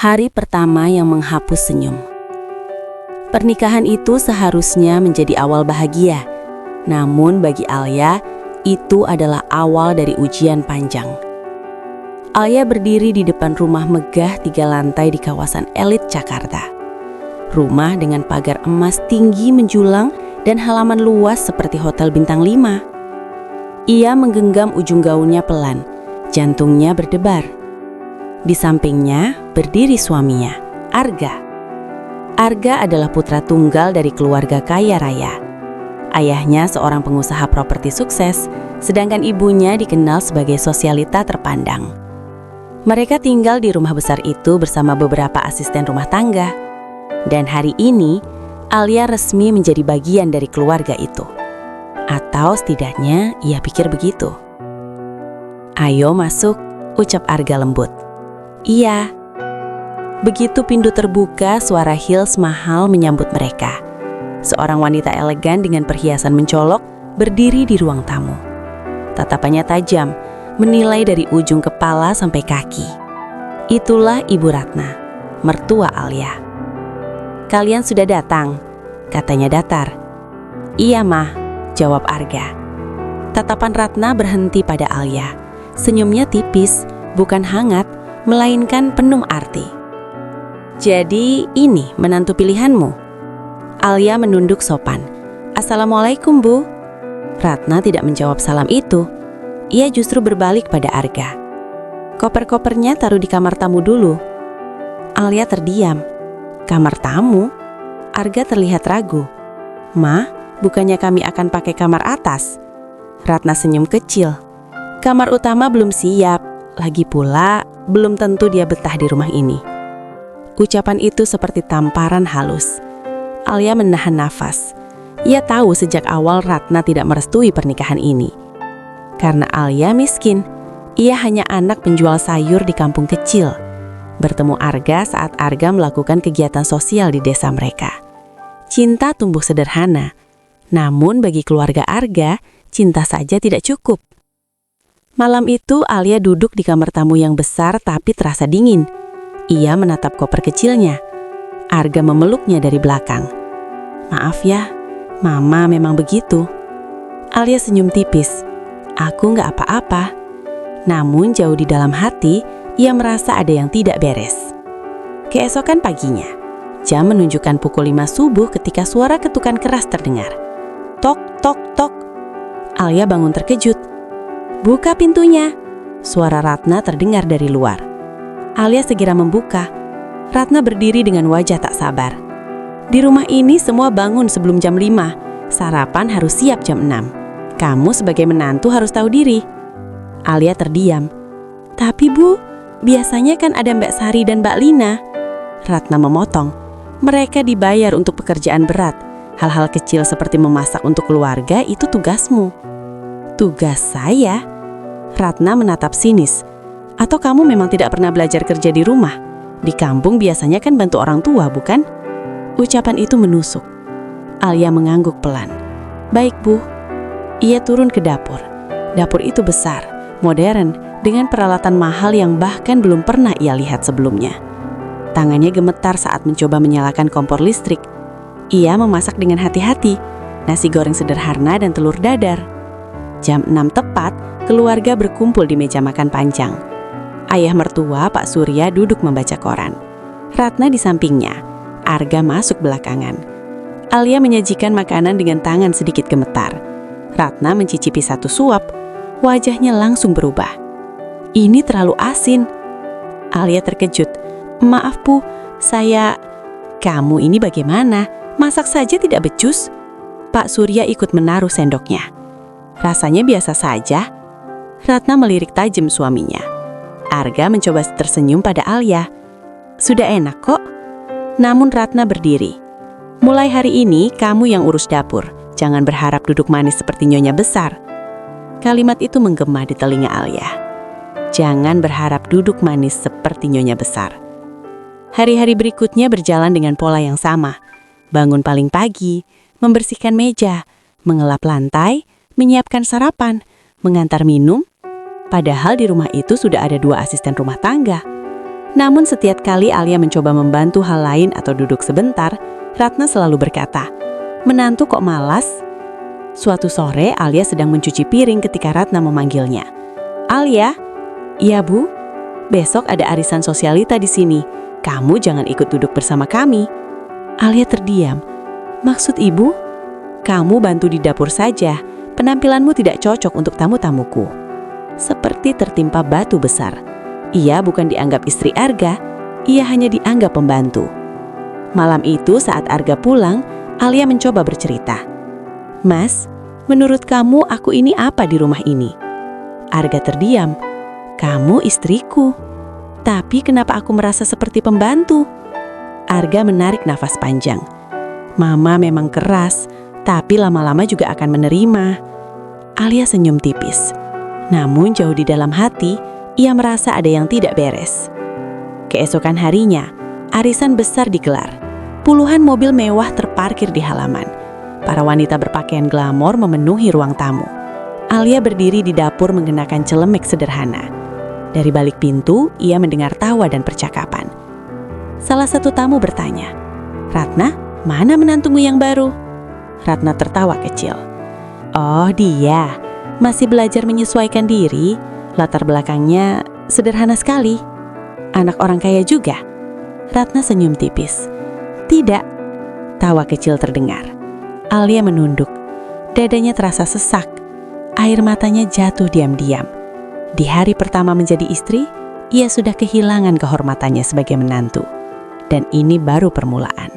Hari pertama yang menghapus senyum. Pernikahan itu seharusnya menjadi awal bahagia. Namun bagi Alia, itu adalah awal dari ujian panjang. Alia berdiri di depan rumah megah 3 lantai di kawasan elit Jakarta. Rumah dengan pagar emas tinggi menjulang dan halaman luas seperti hotel bintang 5. Ia menggenggam ujung gaunnya pelan, jantungnya berdebar. Di sampingnya berdiri suaminya, Arga. Arga adalah putra tunggal dari keluarga kaya raya. Ayahnya seorang pengusaha properti sukses, sedangkan ibunya dikenal sebagai sosialita terpandang. Mereka tinggal di rumah besar itu bersama beberapa asisten rumah tangga. Dan hari ini, Alia resmi menjadi bagian dari keluarga itu. Atau setidaknya ia pikir begitu. "Ayo masuk," ucap Arga lembut. "Iya." Begitu pintu terbuka, suara heels mahal menyambut mereka. Seorang wanita elegan dengan perhiasan mencolok berdiri di ruang tamu. Tatapannya tajam, menilai dari ujung kepala sampai kaki. Itulah Ibu Ratna, mertua Alia. "Kalian sudah datang," katanya datar. "Iya, Mah," jawab Arga. Tatapan Ratna berhenti pada Alia. Senyumnya tipis, bukan hangat, melainkan penuh arti. "Jadi ini menantu pilihanmu?" Alia menunduk sopan. "Assalamualaikum, Bu." Ratna tidak menjawab salam itu. Ia justru berbalik pada Arga. "Koper-kopernya taruh di kamar tamu dulu." Alia terdiam. "Kamar tamu?" Arga terlihat ragu. "Ma, bukannya kami akan pakai kamar atas?" Ratna senyum kecil. "Kamar utama belum siap. Lagi pula, belum tentu dia betah di rumah ini." Ucapan itu seperti tamparan halus. Alia menahan nafas. Ia tahu sejak awal Ratna tidak merestui pernikahan ini. Karena Alia miskin, ia hanya anak penjual sayur di kampung kecil. Bertemu Arga saat Arga melakukan kegiatan sosial di desa mereka. Cinta tumbuh sederhana. Namun bagi keluarga Arga, cinta saja tidak cukup. Malam itu Alia duduk di kamar tamu yang besar tapi terasa dingin. Ia menatap koper kecilnya. Arga memeluknya dari belakang. "Maaf ya, Mama memang begitu." Alia senyum tipis. "Aku nggak apa-apa." Namun jauh di dalam hati, ia merasa ada yang tidak beres. Keesokan paginya, jam menunjukkan pukul 5 subuh ketika suara ketukan keras terdengar. Tok, tok, tok. Alia bangun terkejut. "Buka pintunya!" Suara Ratna terdengar dari luar. Alia segera membuka. Ratna berdiri dengan wajah tak sabar. "Di rumah ini semua bangun sebelum jam 5. Sarapan harus siap jam 6. Kamu sebagai menantu harus tahu diri." Alia terdiam. "Tapi Bu, biasanya kan ada Mbak Sari dan Mbak Lina." Ratna memotong. "Mereka dibayar untuk pekerjaan berat. Hal-hal kecil seperti memasak untuk keluarga itu tugasmu." "Tugas saya?" Ratna menatap sinis. "Atau kamu memang tidak pernah belajar kerja di rumah? Di kampung biasanya kan bantu orang tua, bukan?" Ucapan itu menusuk. Alia mengangguk pelan. "Baik, Bu." Ia turun ke dapur. Dapur itu besar, modern, dengan peralatan mahal yang bahkan belum pernah ia lihat sebelumnya. Tangannya gemetar saat mencoba menyalakan kompor listrik. Ia memasak dengan hati-hati, nasi goreng sederhana dan telur dadar. Jam 6 tepat, keluarga berkumpul di meja makan panjang. Ayah mertua, Pak Surya, duduk membaca koran. Ratna di sampingnya. Arga masuk belakangan. Alia menyajikan makanan dengan tangan sedikit gemetar. Ratna mencicipi satu suap. Wajahnya langsung berubah. "Ini terlalu asin." Alia terkejut. "Maaf Bu, saya..." "Kamu ini bagaimana? Masak saja tidak becus?" Pak Surya ikut menaruh sendoknya. "Rasanya biasa saja." Ratna melirik tajam suaminya. Arga mencoba tersenyum pada Alia. "Sudah enak kok." Namun Ratna berdiri. "Mulai hari ini kamu yang urus dapur. Jangan berharap duduk manis seperti nyonya besar." Kalimat itu menggema di telinga Alia. Jangan berharap duduk manis seperti nyonya besar. Hari-hari berikutnya berjalan dengan pola yang sama. Bangun paling pagi, membersihkan meja, mengelap lantai, menyiapkan sarapan, mengantar minum. Padahal di rumah itu sudah ada 2 asisten rumah tangga. Namun setiap kali Alia mencoba membantu hal lain atau duduk sebentar, Ratna selalu berkata, "Menantu kok malas?" Suatu sore Alia sedang mencuci piring ketika Ratna memanggilnya. "Alia?" "Iya, Bu. Besok ada arisan sosialita di sini. Kamu jangan ikut duduk bersama kami." Alia terdiam. "Maksud Ibu?" "Kamu bantu di dapur saja. Penampilanmu tidak cocok untuk tamu-tamuku." Seperti tertimpa batu besar. Ia bukan dianggap istri Arga, ia hanya dianggap pembantu. Malam itu saat Arga pulang, Alia mencoba bercerita. "Mas, menurut kamu aku ini apa di rumah ini?" Arga terdiam. "Kamu istriku. Tapi kenapa aku merasa seperti pembantu?" Arga menarik nafas panjang. "Mama memang keras, tapi lama-lama juga akan menerima." Alia senyum tipis. Namun jauh di dalam hati, ia merasa ada yang tidak beres. Keesokan harinya, arisan besar digelar. Puluhan mobil mewah terparkir di halaman. Para wanita berpakaian glamor memenuhi ruang tamu. Alia berdiri di dapur mengenakan celemek sederhana. Dari balik pintu, ia mendengar tawa dan percakapan. Salah satu tamu bertanya, "Ratna, mana menantumu yang baru?" Ratna tertawa kecil. "Oh, dia masih belajar menyesuaikan diri. Latar belakangnya sederhana sekali." "Anak orang kaya juga?" Ratna senyum tipis. "Tidak." Tawa kecil terdengar. Alia menunduk. Dadanya terasa sesak. Air matanya jatuh diam-diam. Di hari pertama menjadi istri, ia sudah kehilangan kehormatannya sebagai menantu. Dan ini baru permulaan.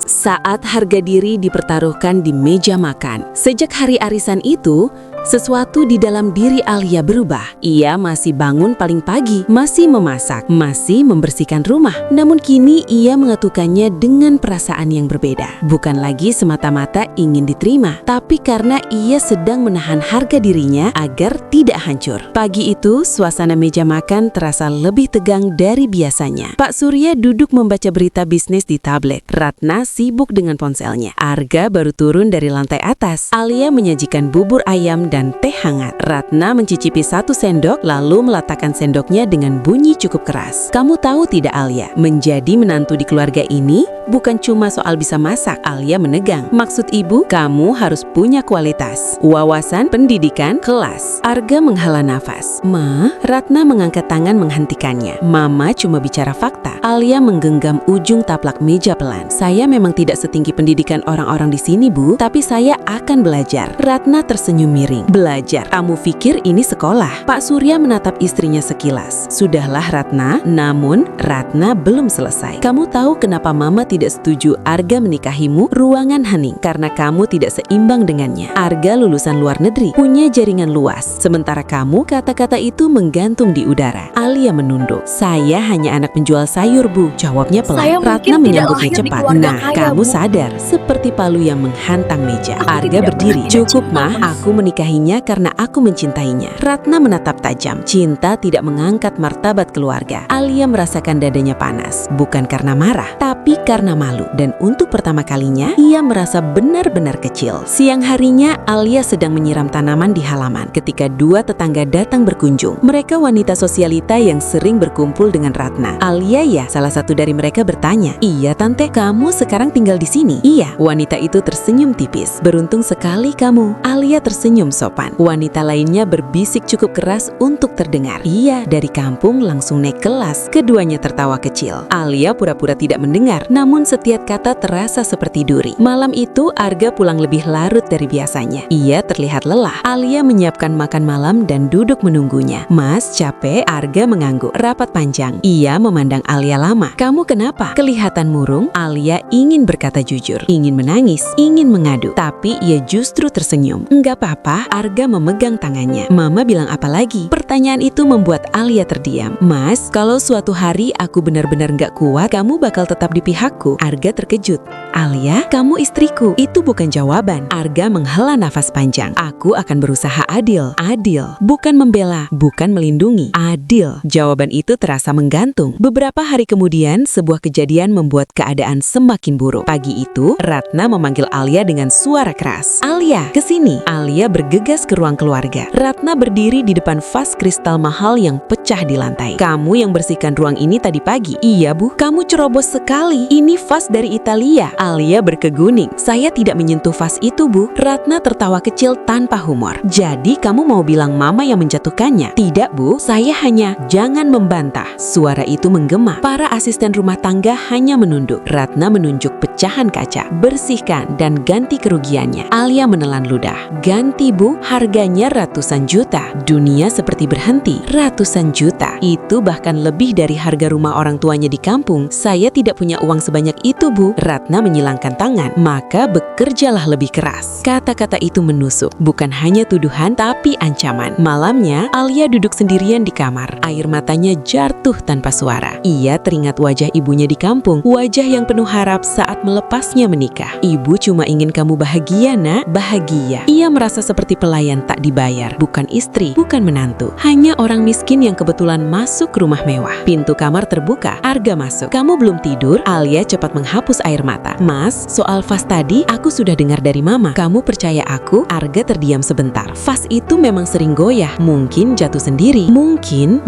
Saat harga diri dipertaruhkan di meja makan, sejak hari arisan itu, sesuatu di dalam diri Alia berubah. Ia masih bangun paling pagi, masih memasak, masih membersihkan rumah. Namun kini ia mengetukannya dengan perasaan yang berbeda. Bukan lagi semata-mata ingin diterima, tapi karena ia sedang menahan harga dirinya agar tidak hancur. Pagi itu, suasana meja makan terasa lebih tegang dari biasanya. Pak Surya duduk membaca berita bisnis di tablet. Ratna sibuk dengan ponselnya. Arga baru turun dari lantai atas. Alia menyajikan bubur ayam dan teh hangat. Ratna mencicipi 1 sendok lalu meletakkan sendoknya dengan bunyi cukup keras. "Kamu tahu tidak Alia, menjadi menantu di keluarga ini bukan cuma soal bisa masak." Alia menegang. "Maksud ibu, kamu harus punya kualitas, wawasan, pendidikan, kelas." Arga menghela nafas. "Ma," Ratna mengangkat tangan menghentikannya. "Mama cuma bicara fakta." Alia menggenggam ujung taplak meja pelan. "Saya memang tidak setinggi pendidikan orang-orang di sini, Bu, tapi saya akan belajar." Ratna tersenyum miring. "Belajar? Kamu pikir ini sekolah?" Pak Surya menatap istrinya sekilas. "Sudahlah Ratna." Namun Ratna belum selesai. "Kamu tahu kenapa Mama tidak setuju Arga menikahimu? Ruangan hening, karena kamu tidak seimbang dengannya. Arga lulusan luar negeri, punya jaringan luas. Sementara kamu, kata-kata itu menggantung di udara." Alia menunduk. "Saya hanya anak penjual sayur, Bu," jawabnya pelan. Ratna menyambutnya cepat. "Nah, kamu sadar." Seperti palu yang menghantam meja. Arga berdiri. "Cukup, Mah, aku menikahinya karena aku mencintainya." Ratna menatap tajam. Cinta tidak mengangkat martabat keluarga. Alia merasakan dadanya panas, bukan karena marah, tapi karena malu. Dan untuk pertama kalinya, ia merasa benar-benar kecil. Siang harinya, Alia sedang menyiram tanaman di halaman ketika 2 tetangga datang berkunjung. Mereka wanita sosialita yang sering berkumpul dengan Ratna. "Alia ya?" Salah satu dari mereka bertanya. "Iya Tante, kamu sekarang tinggal di sini?" "Iya." Wanita itu tersenyum tipis. "Beruntung sekali kamu." Alia tersenyum sopan. Wanita lainnya berbisik cukup keras untuk terdengar. "Iya, dari kampung langsung naik kelas." Keduanya tertawa kecil. Alia pura-pura tidak mendengar, namun setiap kata terasa seperti duri. Malam itu Arga pulang lebih larut dari biasanya. Ia terlihat lelah. Alia menyiapkan makan malam dan duduk menunggunya. "Mas, capek?" Arga mengangguk. Rapat panjang. Ia memandang Alia lama. "Kamu kenapa? Kelihatan murung." Alia ingin berkata jujur, ingin menangis, ingin mengadu, tapi ia justru tersenyum. "Enggak apa-apa." Arga memegang tangannya. "Mama bilang apa lagi?" Pertanyaan itu membuat Alia terdiam. "Mas, kalau suatu hari aku benar-benar nggak kuat, kamu bakal tetap di pihakku?" Arga terkejut. Alia, kamu istriku. Itu bukan jawaban. Arga menghela nafas panjang. Aku akan berusaha adil. Adil. Bukan membela, bukan melindungi. Adil. Jawaban itu terasa menggantung. Beberapa hari kemudian, sebuah kejadian membuat keadaan semakin buruk. Pagi itu, Ratna memanggil Alia dengan suara keras. Alia, kesini. Alia bergegas ke ruang keluarga. Ratna berdiri di depan vas kristal mahal yang pecah di lantai. Kamu yang bersihkan ruang ini tadi pagi? Iya, Bu. Kamu cerobos sekali. Ini vas dari Italia. Alia berkeguning. Saya tidak menyentuh vas itu, Bu. Ratna tertawa kecil tanpa humor. Jadi kamu mau bilang Mama yang menjatuhkannya? Tidak, Bu. Saya hanya... Jangan membantah. Suara itu menggema. Para asisten rumah tangga hanya menunduk. Ratna menunjuk pecahan kaca. Bersihkan dan ganti kerugiannya. Alia menelan ludah. Ganti, Bu. Harganya ratusan juta. Dunia seperti berhenti. Ratusan juta. Itu bahkan lebih dari harga rumah orang tuanya di kampung. Saya tidak punya uang sebanyak itu, Bu. Ratna menyilangkan tangan. Maka bekerjalah lebih keras. Kata-kata itu menusuk. Bukan hanya tuduhan, tapi ancaman. Malamnya, Alia duduk sendirian di kamar. Air matanya jatuh tanpa suara. Ia teringat wajah ibunya di kampung. Wajah yang penuh harap saat melepasnya menikah. Ibu cuma ingin kamu bahagia, Nak. Bahagia. Ia merasa seperti pelayan tak dibayar. Bukan istri, bukan menantu. Hanya orang miskin yang kebetulan masuk rumah mewah. Pintu kamar terbuka. Arga masuk. Kamu belum tidur? Alia cepat menghapus air mata. Mas, soal vas tadi aku sudah dengar dari Mama. Kamu percaya aku? Arga terdiam sebentar. Vas itu memang sering goyah. Mungkin jatuh sendiri. Mungkin.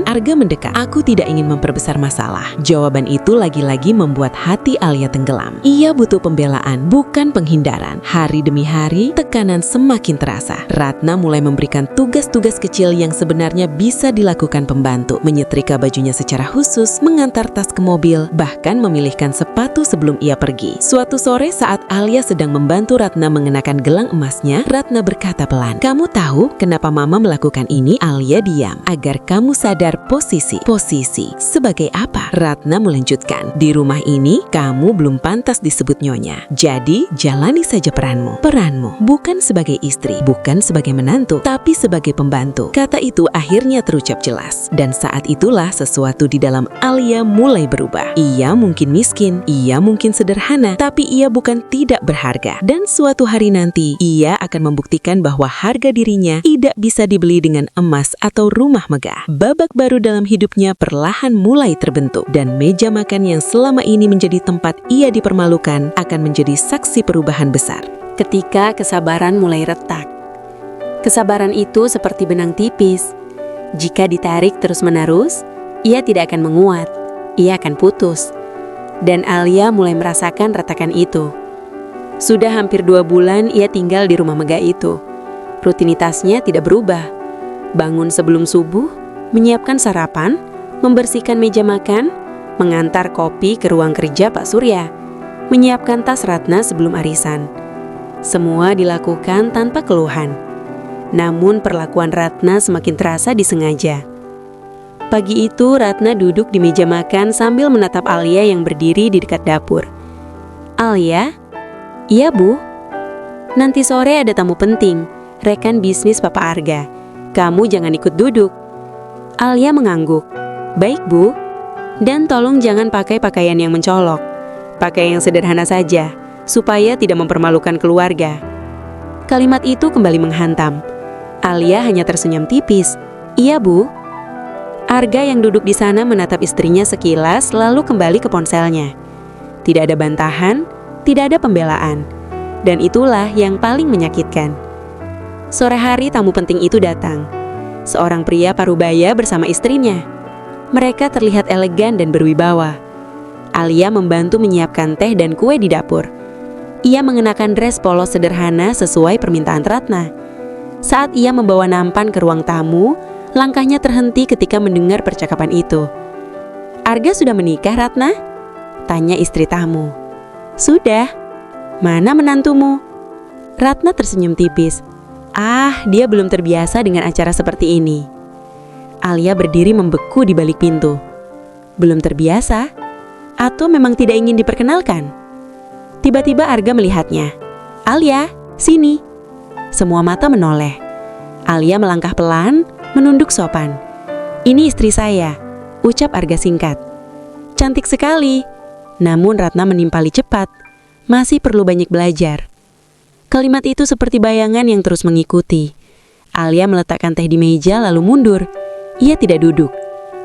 Arga mendekat. Aku tidak ingin memperbesar masalah. Jawaban itu lagi-lagi membuat hati Alia tenggelam. Ia butuh pembelaan, bukan penghindaran. Hari demi hari, tekanan semakin terasa. Ratna mulai memberikan tugas-tugas kecil yang sebenarnya bisa dilakukan pembantu. Menyetrika bajunya secara khusus, mengantar tas ke mobil, bahkan memilihkan sepatu sebelum ia pergi. Suatu sore saat Alia sedang membantu Ratna mengenakan gelang emasnya, Ratna berkata pelan, "Kamu tahu kenapa Mama melakukan ini?" Alia diam. "Agar kamu sadar posisi." Posisi? Sebagai apa? Ratna melanjutkan, "Di rumah ini, kamu belum pantas disebut nyonya. Jadi, jalani saja peranmu. Peranmu, bukan sebagai istri, bukan sebagai menantu, tapi sebagai pembantu." Kata itu akhirnya terucap jelas. Dan saat itulah sesuatu di dalam Alia mulai berubah. Ia mungkin miskin, ia mungkin sederhana, tapi ia bukan tidak berharga. Dan suatu hari nanti, ia akan membuktikan bahwa harga dirinya tidak bisa dibeli dengan emas atau rumah megah. Babak baru dalam hidupnya perlahan mulai terbentuk. Dan meja makan yang selama ini menjadi tempat ia dipermalukan akan menjadi saksi perubahan besar. Ketika kesabaran mulai retak. Kesabaran itu seperti benang tipis. Jika ditarik terus-menerus, ia tidak akan menguat, ia akan putus. Dan Alia mulai merasakan retakan itu. Sudah hampir 2 bulan ia tinggal di rumah megah itu. Rutinitasnya tidak berubah. Bangun sebelum subuh, menyiapkan sarapan, membersihkan meja makan, mengantar kopi ke ruang kerja Pak Surya, menyiapkan tas Ratna sebelum arisan. Semua dilakukan tanpa keluhan. Namun perlakuan Ratna semakin terasa disengaja. Pagi itu Ratna duduk di meja makan sambil menatap Alia yang berdiri di dekat dapur. "Alia?" "Iya, Bu." "Nanti sore ada tamu penting, rekan bisnis Papa Arga. Kamu jangan ikut duduk." Alia mengangguk. "Baik, Bu. Dan tolong jangan pakai pakaian yang mencolok. Pakai yang sederhana saja, supaya tidak mempermalukan keluarga." Kalimat itu kembali menghantam. Alia hanya tersenyum tipis. "Iya, Bu." Arga yang duduk di sana menatap istrinya sekilas lalu kembali ke ponselnya. Tidak ada bantahan, tidak ada pembelaan. Dan itulah yang paling menyakitkan. Sore hari tamu penting itu datang. Seorang pria parubaya bersama istrinya. Mereka terlihat elegan dan berwibawa. Alia membantu menyiapkan teh dan kue di dapur. Ia mengenakan dress polos sederhana sesuai permintaan Ratna. Saat ia membawa nampan ke ruang tamu, langkahnya terhenti ketika mendengar percakapan itu. "Arga sudah menikah, Ratna?" tanya istri tamu. "Sudah." "Mana menantumu?" Ratna tersenyum tipis. Dia belum terbiasa dengan acara seperti ini." Alia berdiri membeku di balik pintu. Belum terbiasa? Atau memang tidak ingin diperkenalkan? Tiba-tiba Arga melihatnya. "Alia, sini." Semua mata menoleh. Alia melangkah pelan, menunduk sopan. "Ini istri saya," ucap Arga singkat. "Cantik sekali." Namun Ratna menimpali cepat. masih perlu banyak belajar." Kalimat itu seperti bayangan yang terus mengikuti. Alia meletakkan teh di meja lalu mundur. Ia tidak duduk.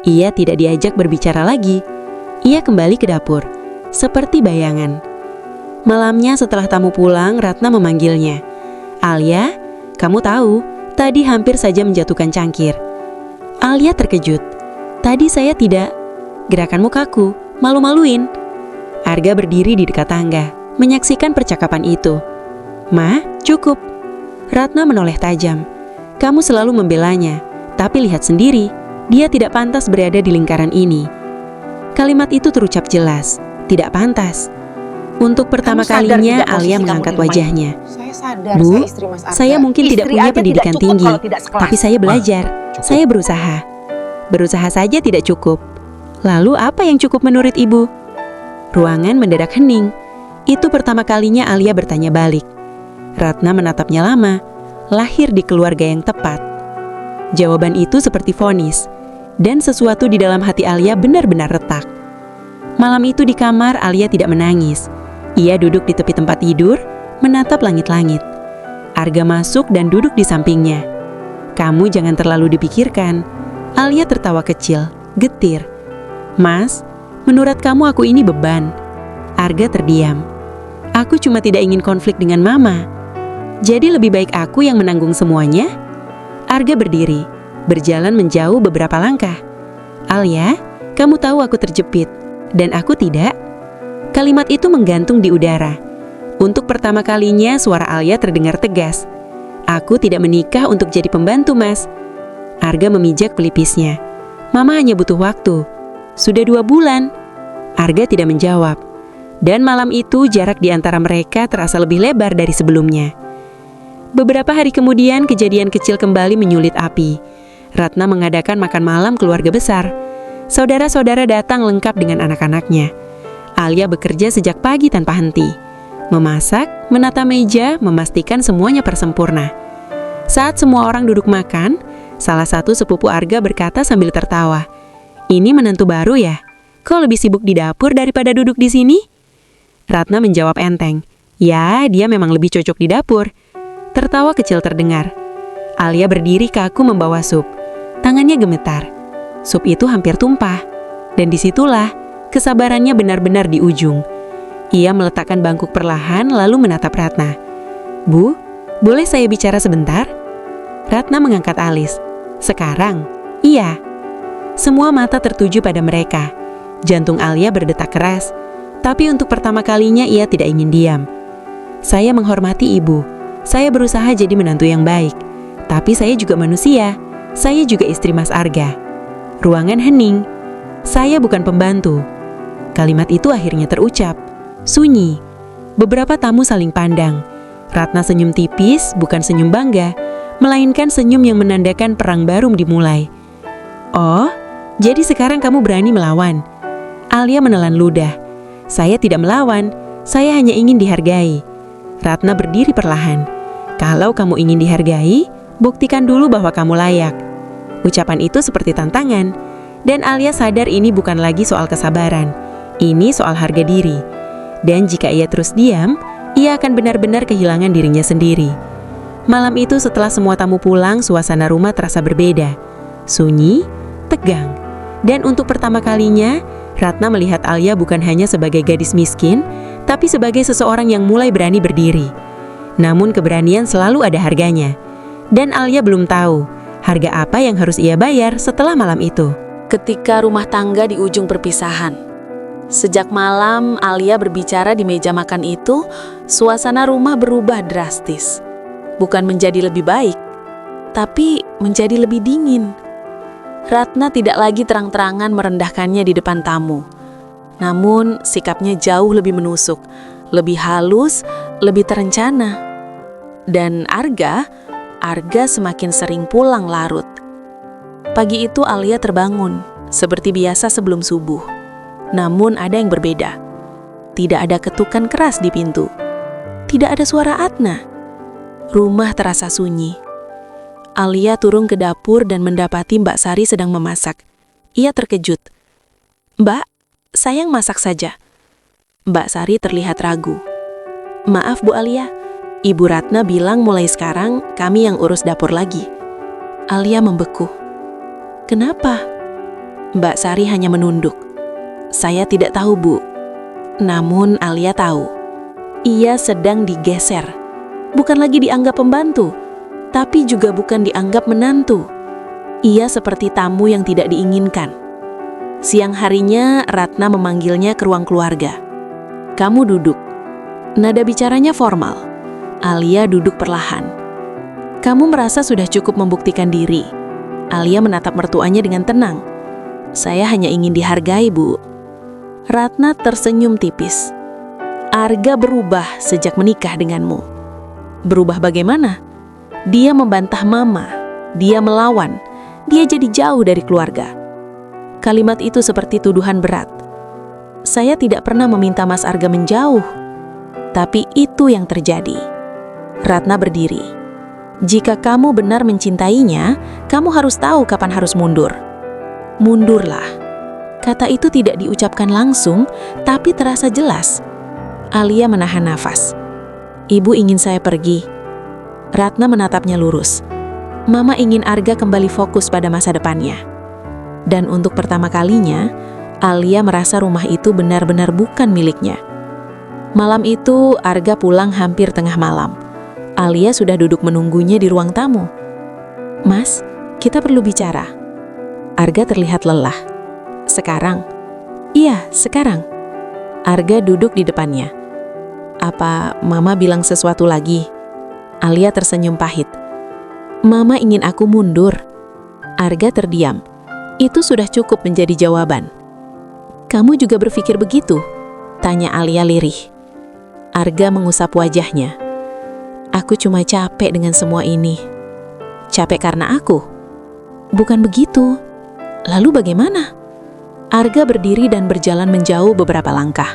Ia tidak diajak berbicara lagi. Ia kembali ke dapur, seperti bayangan. Malamnya setelah tamu pulang, Ratna memanggilnya. "Alia, kamu tahu, tadi hampir saja menjatuhkan cangkir." Alia terkejut. "Tadi saya tidak." "Gerakanmu kaku, malu-maluin." Arga berdiri di dekat tangga, menyaksikan percakapan itu. "Ma, cukup." Ratna menoleh tajam. "Kamu selalu membelanya, tapi lihat sendiri, dia tidak pantas berada di lingkaran ini." Kalimat itu terucap jelas, tidak pantas. Untuk pertama kalinya Alia mengangkat wajahnya. Saya sadar, "Bu, saya istri Mas Arga. saya mungkin tidak Istri punya aja pendidikan tidak cukup tinggi, kalau tidak sekelas." tapi saya belajar. Saya berusaha. Berusaha saja tidak cukup. Lalu apa yang cukup menurut ibu? Ruangan mendadak hening. Itu pertama kalinya Alia bertanya balik. Ratna menatapnya lama. Lahir di keluarga yang tepat. Jawaban itu seperti vonis, dan sesuatu di dalam hati Alia benar-benar retak. Malam itu di kamar, Alia tidak menangis. Ia duduk di tepi tempat tidur, menatap langit-langit. Arga masuk dan duduk di sampingnya. "Kamu jangan terlalu dipikirkan." Alia tertawa kecil, getir. "Mas, menurut kamu aku ini beban?" Arga terdiam. "Aku cuma tidak ingin konflik dengan Mama. Jadi lebih baik aku yang menanggung semuanya?" Arga berdiri, berjalan menjauh beberapa langkah. "Alia, kamu tahu aku terjepit, dan aku tidak." Kalimat itu menggantung di udara. Untuk pertama kalinya suara Alia terdengar tegas. "Aku tidak menikah untuk jadi pembantu, Mas." Arga memijak pelipisnya. "Mama hanya butuh waktu. Sudah 2 bulan." Arga tidak menjawab. Dan malam itu jarak di antara mereka terasa lebih lebar dari sebelumnya. Beberapa hari kemudian kejadian kecil kembali menyulit api. Ratna mengadakan makan malam keluarga besar. Saudara-saudara datang lengkap dengan anak-anaknya. Alia bekerja sejak pagi tanpa henti. Memasak, menata meja, memastikan semuanya persempurna. Saat semua orang duduk makan, salah satu sepupu Arga berkata sambil tertawa, "Ini menantu baru ya? Kok lebih sibuk di dapur daripada duduk di sini?" Ratna menjawab enteng, "Ya, dia memang lebih cocok di dapur." Tertawa kecil terdengar. Alia berdiri kaku membawa sup. Tangannya gemetar. Sup itu hampir tumpah. Dan disitulah kesabarannya benar-benar di ujung. Ia meletakkan bangkuk perlahan lalu menatap Ratna. "Bu, boleh saya bicara sebentar?" Ratna mengangkat alis. "Sekarang?" "Iya." Semua mata tertuju pada mereka. Jantung Alia berdetak keras. Tapi untuk pertama kalinya ia tidak ingin diam. "Saya menghormati ibu. Saya berusaha jadi menantu yang baik. Tapi saya juga manusia. Saya juga istri Mas Arga." Ruangan hening. "Saya bukan pembantu." Kalimat itu akhirnya terucap. Sunyi. Beberapa tamu saling pandang. Ratna senyum tipis, bukan senyum bangga, melainkan senyum yang menandakan perang baru dimulai. "Oh, jadi sekarang kamu berani melawan?" Alia menelan ludah. "Saya tidak melawan, saya hanya ingin dihargai." Ratna berdiri perlahan. "Kalau kamu ingin dihargai, buktikan dulu bahwa kamu layak." Ucapan itu seperti tantangan. Dan Alia sadar ini bukan lagi soal kesabaran. Ini soal harga diri. Dan jika ia terus diam, ia akan benar-benar kehilangan dirinya sendiri. Malam itu setelah semua tamu pulang, suasana rumah terasa berbeda. Sunyi, tegang. Dan untuk pertama kalinya, Ratna melihat Alia bukan hanya sebagai gadis miskin, tapi sebagai seseorang yang mulai berani berdiri. Namun keberanian selalu ada harganya. Dan Alia belum tahu harga apa yang harus ia bayar setelah malam itu. Ketika rumah tangga di ujung perpisahan. Sejak malam Alia berbicara di meja makan itu, suasana rumah berubah drastis. Bukan menjadi lebih baik, tapi menjadi lebih dingin. Ratna tidak lagi terang-terangan merendahkannya di depan tamu. Namun sikapnya jauh lebih menusuk, lebih halus, lebih terencana. Dan Arga semakin sering pulang larut. Pagi itu Alia terbangun, seperti biasa sebelum subuh. Namun ada yang berbeda. Tidak ada ketukan keras di pintu. Tidak ada suara Adna. Rumah terasa sunyi. Alia turun ke dapur dan mendapati Mbak Sari sedang memasak. Ia terkejut. "Mbak, saya yang masak saja." Mbak Sari terlihat ragu. Maaf Bu Alia, Ibu Ratna bilang mulai sekarang kami yang urus dapur lagi. Alia membeku. Kenapa? Mbak Sari hanya menunduk. Saya tidak tahu Bu. Namun Alia tahu. Ia sedang digeser. Bukan lagi dianggap pembantu, tapi juga bukan dianggap menantu. Ia seperti tamu yang tidak diinginkan. Siang harinya Ratna memanggilnya ke ruang keluarga. Kamu duduk. Nada bicaranya formal. Alia duduk perlahan. Kamu merasa sudah cukup membuktikan diri. Alia menatap mertuanya dengan tenang. Saya hanya ingin dihargai, Bu. Ratna tersenyum tipis. Arga berubah sejak menikah denganmu. Berubah bagaimana? Dia membantah Mama. Dia melawan. Dia jadi jauh dari keluarga. Kalimat itu seperti tuduhan berat. Saya tidak pernah meminta Mas Arga menjauh. Tapi itu yang terjadi. Ratna berdiri. Jika kamu benar mencintainya, kamu harus tahu kapan harus mundur. Mundurlah. Kata itu tidak diucapkan langsung, tapi terasa jelas. Alia menahan nafas. Ibu ingin saya pergi. Ratna menatapnya lurus. Mama ingin Arga kembali fokus pada masa depannya. Dan untuk pertama kalinya, Alia merasa rumah itu benar-benar bukan miliknya. Malam itu, Arga pulang hampir tengah malam. Alia sudah duduk menunggunya di ruang tamu. Mas, kita perlu bicara. Arga terlihat lelah. Sekarang? Iya, sekarang. Arga duduk di depannya. Apa Mama bilang sesuatu lagi? Alia tersenyum pahit. Mama ingin aku mundur. Arga terdiam. Itu sudah cukup menjadi jawaban. Kamu juga berpikir begitu? Tanya Alia lirih. Arga mengusap wajahnya. Aku cuma capek dengan semua ini. Capek karena aku? Bukan begitu. Lalu bagaimana? Arga berdiri dan berjalan menjauh beberapa langkah.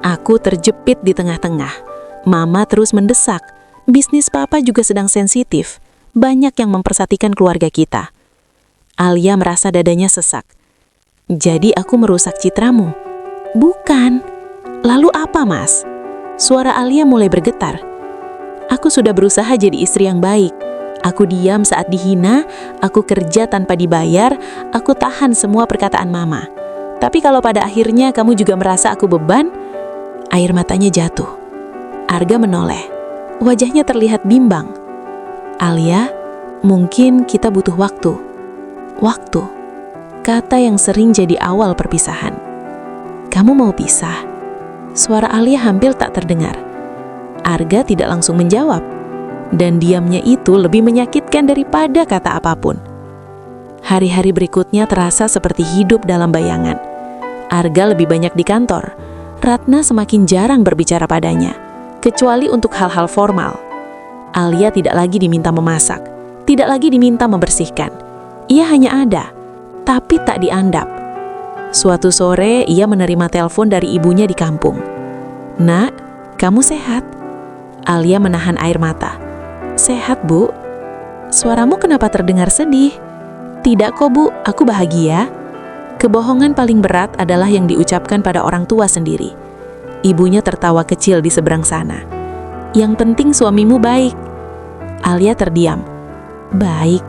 Aku terjepit di tengah-tengah. Mama terus mendesak. Bisnis Papa juga sedang sensitif. Banyak yang mempersatikan keluarga kita. Alia merasa dadanya sesak. Jadi aku merusak citramu? Bukan. Lalu apa, Mas? Suara Alia mulai bergetar. Aku sudah berusaha jadi istri yang baik. Aku diam saat dihina, aku kerja tanpa dibayar, aku tahan semua perkataan Mama. Tapi kalau pada akhirnya kamu juga merasa aku beban, air matanya jatuh. Arga menoleh. Wajahnya terlihat bimbang. Alia, mungkin kita butuh waktu. Waktu. Kata yang sering jadi awal perpisahan. Kamu mau pisah? Suara Alia hampir tak terdengar. Arga tidak langsung menjawab. Dan diamnya itu lebih menyakitkan daripada kata apapun. Hari-hari berikutnya terasa seperti hidup dalam bayangan. Arga lebih banyak di kantor. Ratna semakin jarang berbicara padanya, kecuali untuk hal-hal formal. Alia tidak lagi diminta memasak, tidak lagi diminta membersihkan. Ia hanya ada, tapi tak diandap. Suatu sore ia menerima telepon dari ibunya di kampung. Nak, kamu sehat? Alia menahan air mata. Sehat, Bu. Suaramu kenapa terdengar sedih? Tidak kok, Bu, aku bahagia. Kebohongan paling berat adalah yang diucapkan pada orang tua sendiri. Ibunya tertawa kecil di seberang sana. Yang penting suamimu baik. Alia terdiam. Baik.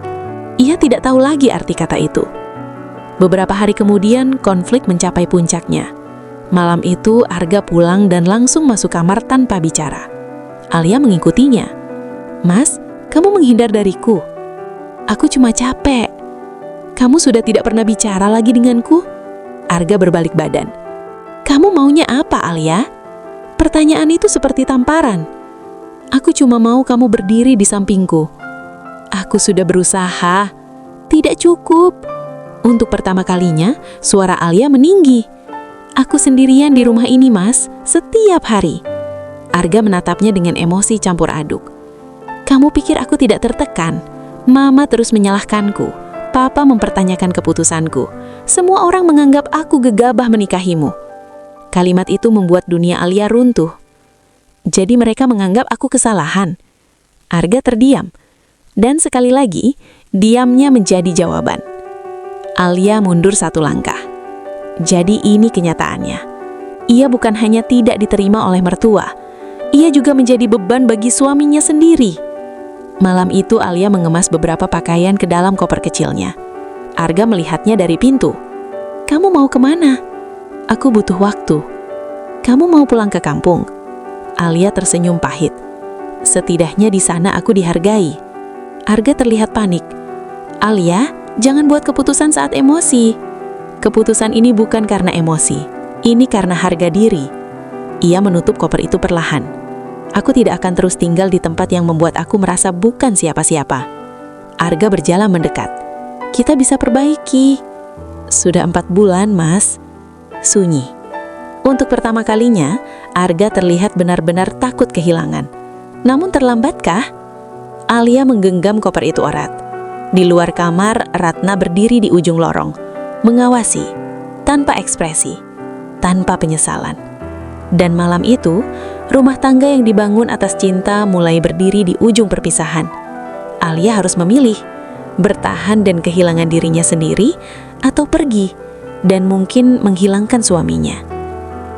Ia tidak tahu lagi arti kata itu. Beberapa hari kemudian konflik mencapai puncaknya. Malam itu Arga pulang dan langsung masuk kamar tanpa bicara. Alia mengikutinya. Mas, kamu menghindar dariku. Aku cuma capek. Kamu sudah tidak pernah bicara lagi denganku? Arga berbalik badan. Kamu maunya apa, Alia? Pertanyaan itu seperti tamparan. Aku cuma mau kamu berdiri di sampingku. Aku sudah berusaha. Tidak cukup. Untuk pertama kalinya, suara Alia meninggi. Aku sendirian di rumah ini, Mas, setiap hari. Arga menatapnya dengan emosi campur aduk. Kamu pikir aku tidak tertekan? Mama terus menyalahkanku. Papa mempertanyakan keputusanku. Semua orang menganggap aku gegabah menikahimu. Kalimat itu membuat dunia Alia runtuh. Jadi mereka menganggap aku kesalahan. Arga terdiam. Dan sekali lagi, diamnya menjadi jawaban. Alia mundur satu langkah. Jadi ini kenyataannya. Ia bukan hanya tidak diterima oleh mertua. ia juga menjadi beban bagi suaminya sendiri. Malam itu Alia mengemas beberapa pakaian ke dalam koper kecilnya. Arga melihatnya dari pintu. "Kamu mau kemana?" "Aku butuh waktu." "Kamu mau pulang ke kampung?" Alia tersenyum pahit. "Setidaknya di sana aku dihargai." Arga terlihat panik. "Alia, jangan buat keputusan saat emosi." "Keputusan ini bukan karena emosi. Ini karena harga diri." Ia menutup koper itu perlahan. "Aku tidak akan terus tinggal di tempat yang membuat aku merasa bukan siapa-siapa." Arga berjalan mendekat. "Kita bisa perbaiki." "Sudah 4 bulan, Mas." Sunyi. Untuk pertama kalinya, Arga terlihat benar-benar takut kehilangan. "Namun terlambatkah?" Alia menggenggam koper itu erat. Di luar kamar, Ratna berdiri di ujung lorong, mengawasi, tanpa ekspresi, tanpa penyesalan. Dan malam itu, rumah tangga yang dibangun atas cinta mulai berdiri di ujung perpisahan. Alia harus memilih, bertahan dan kehilangan dirinya sendiri, atau pergi, dan mungkin menghilangkan suaminya.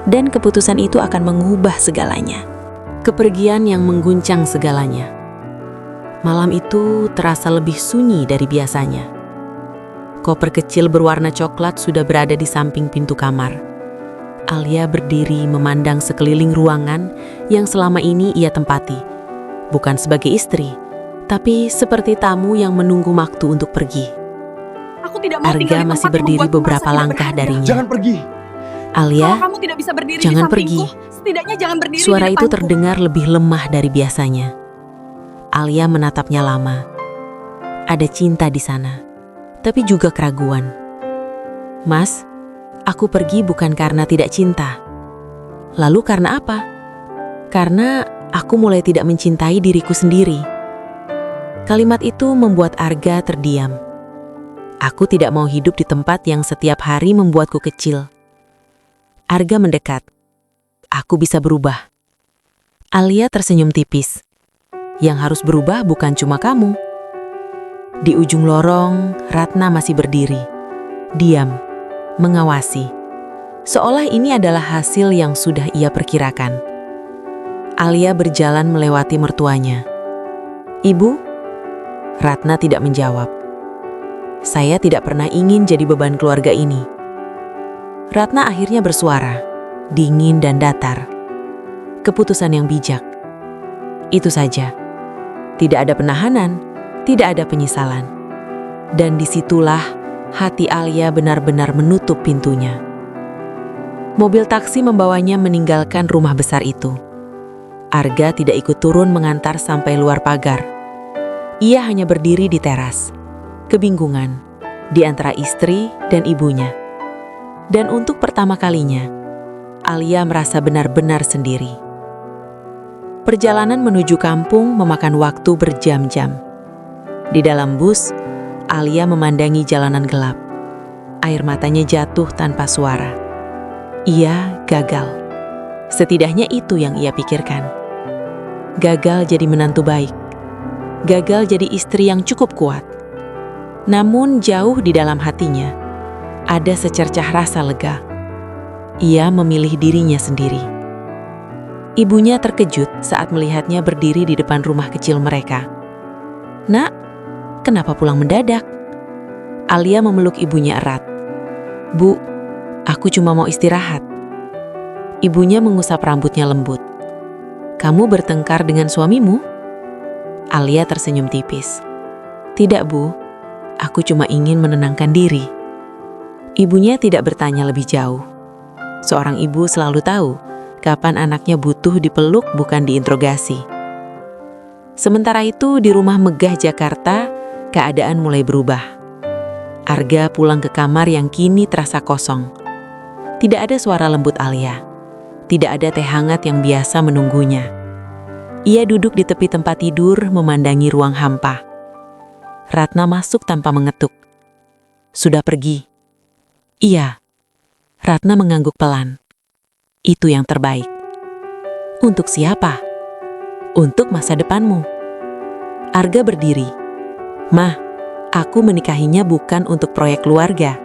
Dan keputusan itu akan mengubah segalanya. Kepergian yang mengguncang segalanya. Malam itu terasa lebih sunyi dari biasanya. Koper kecil berwarna coklat sudah berada di samping pintu kamar. Alia berdiri memandang sekeliling ruangan yang selama ini ia tempati. Bukan sebagai istri, tapi seperti tamu yang menunggu waktu untuk pergi. Aku tidak mau tinggal Arga di tempat masih yang berdiri membuatku beberapa merasa tidak langkah berharga. darinya. Jangan pergi. "Alia, Kalau kamu tidak bisa berdiri jangan di sampingku, pergi." setidaknya jangan berdiri Suara di itu depanku. terdengar lebih lemah dari biasanya. Alia menatapnya lama. Ada cinta di sana, tapi juga keraguan. "Mas, aku pergi bukan karena tidak cinta." "Lalu karena apa?" "Karena aku mulai tidak mencintai diriku sendiri." Kalimat itu membuat Arga terdiam. "Aku tidak mau hidup di tempat yang setiap hari membuatku kecil." Arga mendekat. "Aku bisa berubah." Alia tersenyum tipis. "Yang harus berubah bukan cuma kamu." Di ujung lorong, Ratna masih berdiri, diam, mengawasi. Seolah ini adalah hasil yang sudah ia perkirakan. Alia berjalan melewati mertuanya. "Ibu?" Ratna tidak menjawab. "Saya tidak pernah ingin jadi beban keluarga ini." Ratna akhirnya bersuara, dingin dan datar. "Keputusan yang bijak." Itu saja. Tidak ada penahanan, tidak ada penyesalan. Dan disitulah hati Alia benar-benar menutup pintunya. Mobil taksi membawanya meninggalkan rumah besar itu. Arga tidak ikut turun mengantar sampai luar pagar. Ia hanya berdiri di teras, kebingungan di antara istri dan ibunya. Dan untuk pertama kalinya, Alia merasa benar-benar sendiri. Perjalanan menuju kampung memakan waktu berjam-jam. Di dalam bus, Alia memandangi jalanan gelap. Air matanya jatuh tanpa suara. Ia gagal. Setidaknya itu yang ia pikirkan. Gagal jadi menantu baik. Gagal jadi istri yang cukup kuat. Namun jauh di dalam hatinya, ada secercah rasa lega. Ia memilih dirinya sendiri. Ibunya terkejut saat melihatnya berdiri di depan rumah kecil mereka. "Nak, kenapa pulang mendadak?" Alia memeluk ibunya erat. "Bu, aku cuma mau istirahat." Ibunya mengusap rambutnya lembut. "Kamu bertengkar dengan suamimu?" Alia tersenyum tipis. "Tidak, Bu. Aku cuma ingin menenangkan diri." Ibunya tidak bertanya lebih jauh. Seorang ibu selalu tahu kapan anaknya butuh dipeluk bukan diinterogasi. Sementara itu di rumah megah Jakarta, keadaan mulai berubah. Arga pulang ke kamar yang kini terasa kosong. Tidak ada suara lembut Alia. Tidak ada teh hangat yang biasa menunggunya. Ia duduk di tepi tempat tidur memandangi ruang hampa. Ratna masuk tanpa mengetuk. "Sudah pergi?" "Iya." Ratna mengangguk pelan. "Itu yang terbaik." "Untuk siapa?" "Untuk masa depanmu." Arga berdiri. "Ma, aku menikahinya bukan untuk proyek keluarga.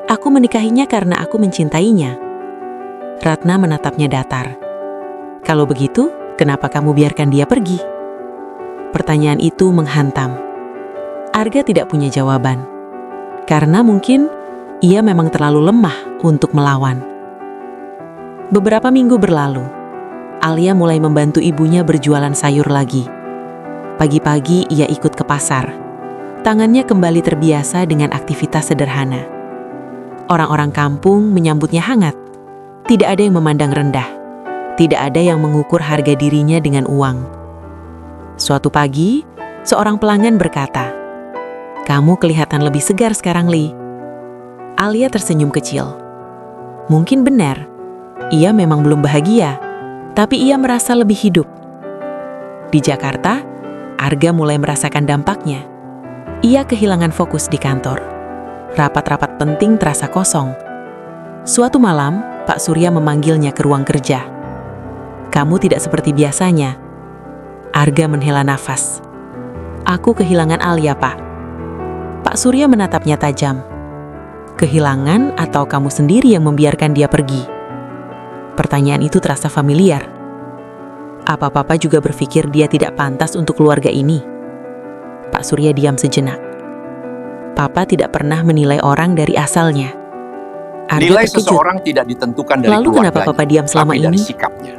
Aku menikahinya karena aku mencintainya." Ratna menatapnya datar. "Kalau begitu, Kenapa kamu biarkan dia pergi? Pertanyaan itu menghantam. Arga tidak punya jawaban. Karena mungkin ia memang terlalu lemah untuk melawan. Beberapa minggu berlalu, Alia mulai membantu ibunya berjualan sayur lagi. Pagi-pagi ia ikut ke pasar. Tangannya kembali terbiasa dengan aktivitas sederhana. Orang-orang kampung menyambutnya hangat. Tidak ada yang memandang rendah. Tidak ada yang mengukur harga dirinya dengan uang. Suatu pagi, seorang pelanggan berkata, "Kamu kelihatan lebih segar sekarang, Li." Alia tersenyum kecil. Mungkin benar, ia memang belum bahagia, tapi ia merasa lebih hidup. Di Jakarta, Arga mulai merasakan dampaknya. Ia kehilangan fokus di kantor. Rapat-rapat penting terasa kosong. Suatu malam, Pak Surya memanggilnya ke ruang kerja. "Kamu tidak seperti biasanya." Arga menghela nafas. "Aku kehilangan Alia, Pak." Pak Surya menatapnya tajam. "Kehilangan atau kamu sendiri yang membiarkan dia pergi?" Pertanyaan itu terasa familiar. Apa Papa juga berpikir dia tidak pantas untuk keluarga ini? Pak Surya diam sejenak. Papa tidak pernah menilai orang dari asalnya. Arga Nilai terkejut. seseorang tidak ditentukan dari Lalu kenapa keluarganya, Papa diam selama tapi dari ini? sikapnya.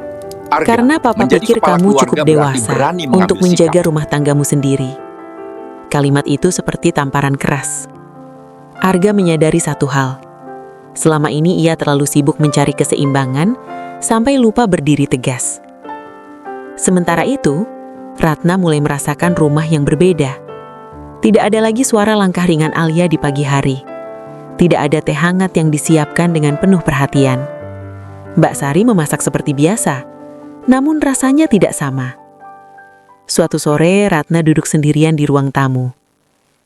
Arga, Karena Papa menjadi pikir kepala kamu keluarga cukup berarti dewasa berani mengambil untuk menjaga sikap. rumah tanggamu sendiri. Kalimat itu seperti tamparan keras. Arga menyadari satu hal. Selama ini ia terlalu sibuk mencari keseimbangan sampai lupa berdiri tegas. Sementara itu, Ratna mulai merasakan rumah yang berbeda. Tidak ada lagi suara langkah ringan Alia di pagi hari. Tidak ada teh hangat yang disiapkan dengan penuh perhatian. Mbak Sari memasak seperti biasa, namun rasanya tidak sama. Suatu sore, Ratna duduk sendirian di ruang tamu.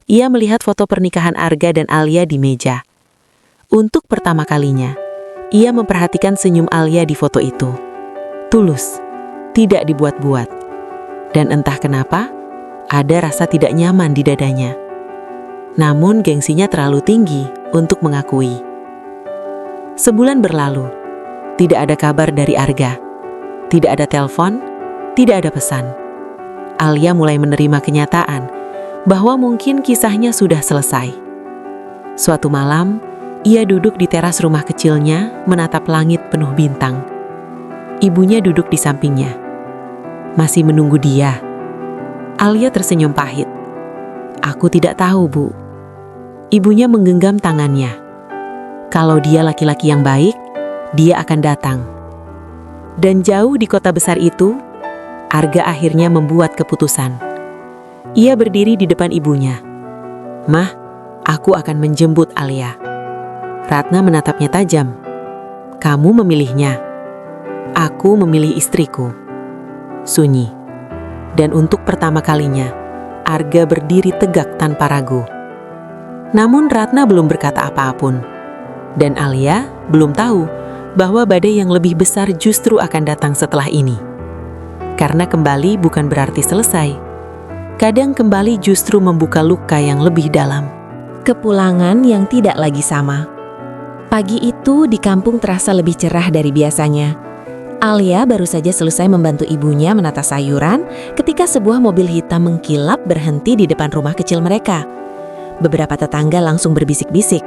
Ia melihat foto pernikahan Arga dan Alia di meja. Untuk pertama kalinya, ia memperhatikan senyum Alia di foto itu. Tulus, tidak dibuat-buat. Dan entah kenapa, ada rasa tidak nyaman di dadanya. Namun gengsinya terlalu tinggi untuk mengakui. Sebulan berlalu, tidak ada kabar dari Arga. Tidak ada telepon, tidak ada pesan. Alia mulai menerima kenyataan bahwa mungkin kisahnya sudah selesai. Suatu malam, ia duduk di teras rumah kecilnya menatap langit penuh bintang. Ibunya duduk di sampingnya. Masih menunggu dia. Alia tersenyum pahit. "Aku tidak tahu, Bu." Ibunya menggenggam tangannya. Kalau dia laki-laki yang baik, dia akan datang. Dan jauh di kota besar itu, Arga akhirnya membuat keputusan. Ia berdiri di depan ibunya. "Mah, aku akan menjemput Alia." Ratna menatapnya tajam. "Kamu memilihnya." "Aku memilih istriku." Sunyi. Dan untuk pertama kalinya, Arga berdiri tegak tanpa ragu. Namun Ratna belum berkata apa-apun. Dan Alia belum tahu bahwa badai yang lebih besar justru akan datang setelah ini. Karena kembali bukan berarti selesai. Kadang kembali justru membuka luka yang lebih dalam. Kepulangan yang tidak lagi sama. Pagi itu di kampung terasa lebih cerah dari biasanya. Alia baru saja selesai membantu ibunya menata sayuran ketika sebuah mobil hitam mengkilap berhenti di depan rumah kecil mereka. Beberapa tetangga langsung berbisik-bisik.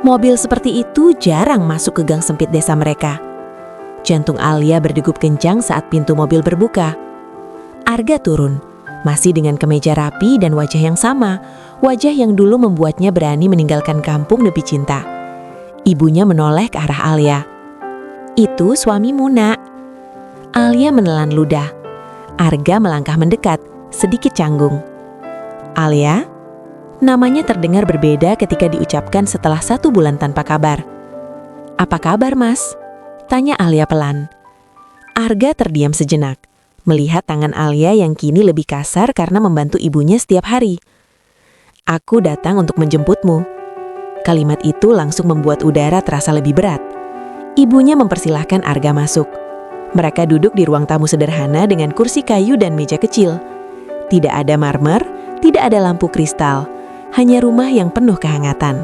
Mobil seperti itu jarang masuk ke gang sempit desa mereka. Jantung Alia berdegup kencang saat pintu mobil berbuka. Arga turun, masih dengan kemeja rapi dan wajah yang sama, wajah yang dulu membuatnya berani meninggalkan kampung demi cinta. Ibunya menoleh ke arah Alia. "Itu suamimu, Nak." Alia menelan ludah. Arga melangkah mendekat, sedikit canggung. "Alia?" Namanya terdengar berbeda ketika diucapkan setelah 1 bulan tanpa kabar. "Apa kabar, Mas?" tanya Alia pelan. Arga terdiam sejenak, melihat tangan Alia yang kini lebih kasar karena membantu ibunya setiap hari. "Aku datang untuk menjemputmu." Kalimat itu langsung membuat udara terasa lebih berat. Ibunya mempersilahkan Arga masuk. Mereka duduk di ruang tamu sederhana dengan kursi kayu dan meja kecil. Tidak ada marmer, tidak ada lampu kristal, hanya rumah yang penuh kehangatan.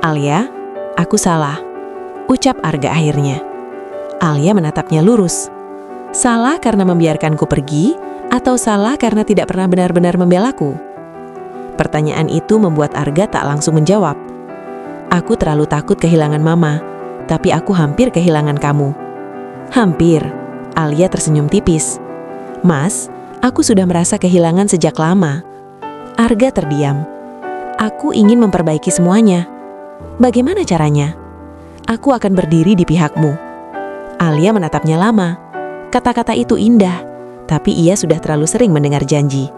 "Alia, aku salah," ucap Arga akhirnya. Alia menatapnya lurus. Salah karena membiarkanku pergi, atau salah karena tidak pernah benar-benar membelaku? Pertanyaan itu membuat Arga tak langsung menjawab. Aku terlalu takut kehilangan mama, tapi aku hampir kehilangan kamu. Hampir. Alia tersenyum tipis. Mas, aku sudah merasa kehilangan sejak lama. Arga terdiam. Aku ingin memperbaiki semuanya. Bagaimana caranya? Aku akan berdiri di pihakmu. Alia menatapnya lama. Kata-kata itu indah, tapi ia sudah terlalu sering mendengar janji.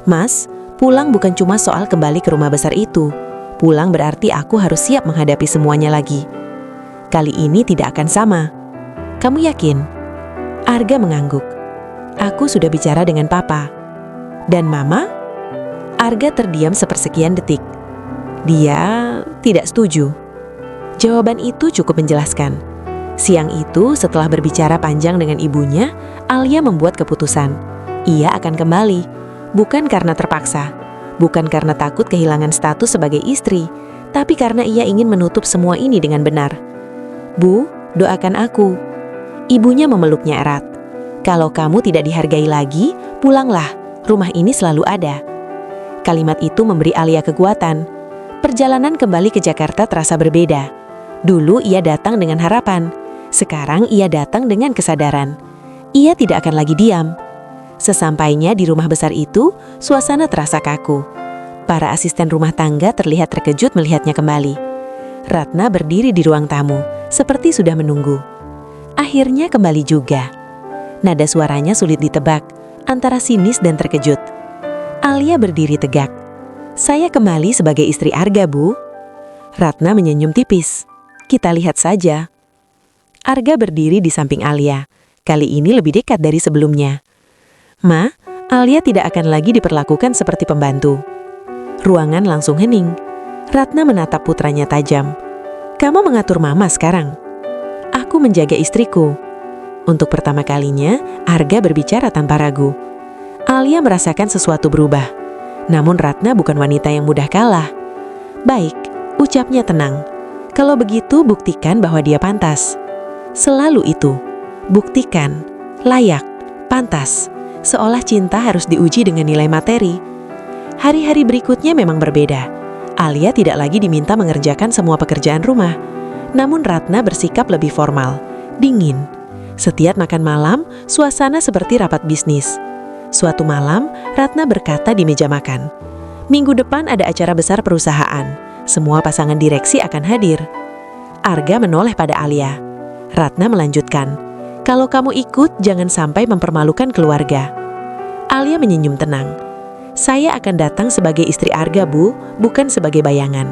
Mas, pulang bukan cuma soal kembali ke rumah besar itu. Pulang berarti aku harus siap menghadapi semuanya lagi. Kali ini tidak akan sama. Kamu yakin? Arga mengangguk. Aku sudah bicara dengan papa. Dan mama? Arga terdiam sepersekian detik. Dia tidak setuju. Jawaban itu cukup menjelaskan. Siang itu, setelah berbicara panjang dengan ibunya, Alia membuat keputusan. Ia akan kembali, bukan karena terpaksa, bukan karena takut kehilangan status sebagai istri, tapi karena ia ingin menutup semua ini dengan benar. Bu, doakan aku. Ibunya memeluknya erat. Kalau kamu tidak dihargai lagi, pulanglah. Rumah ini selalu ada. Kalimat itu memberi Alia kekuatan. Perjalanan kembali ke Jakarta terasa berbeda. Dulu ia datang dengan harapan. Sekarang ia datang dengan kesadaran. Ia tidak akan lagi diam. Sesampainya di rumah besar itu, suasana terasa kaku. Para asisten rumah tangga terlihat terkejut melihatnya kembali. Ratna berdiri di ruang tamu, seperti sudah menunggu. Akhirnya kembali juga. Nada suaranya sulit ditebak, antara sinis dan terkejut. Alia berdiri tegak. Saya kembali sebagai istri Arga, Bu. Ratna menyenyum tipis. Kita lihat saja. Arga berdiri di samping Alia. Kali ini lebih dekat dari sebelumnya. Ma, Alia tidak akan lagi diperlakukan seperti pembantu. Ruangan langsung hening. Ratna menatap putranya tajam. Kamu mengatur mama sekarang. Aku menjaga istriku. Untuk pertama kalinya, Arga berbicara tanpa ragu. Alia merasakan sesuatu berubah. Namun Ratna bukan wanita yang mudah kalah. Baik, ucapnya tenang. Kalau begitu, buktikan bahwa dia pantas. Selalu itu. Buktikan, layak, pantas. Seolah cinta harus diuji dengan nilai materi. Hari-hari berikutnya memang berbeda. Alia tidak lagi diminta mengerjakan semua pekerjaan rumah. Namun Ratna bersikap lebih formal, dingin. Setiap makan malam, suasana seperti rapat bisnis. Suatu malam, Ratna berkata di meja makan, minggu depan ada acara besar perusahaan. Semua pasangan direksi akan hadir. Arga menoleh pada Alia. Ratna melanjutkan, kalau kamu ikut, jangan sampai mempermalukan keluarga. Alia menyenyum tenang. Saya akan datang sebagai istri Arga, Bu, bukan sebagai bayangan.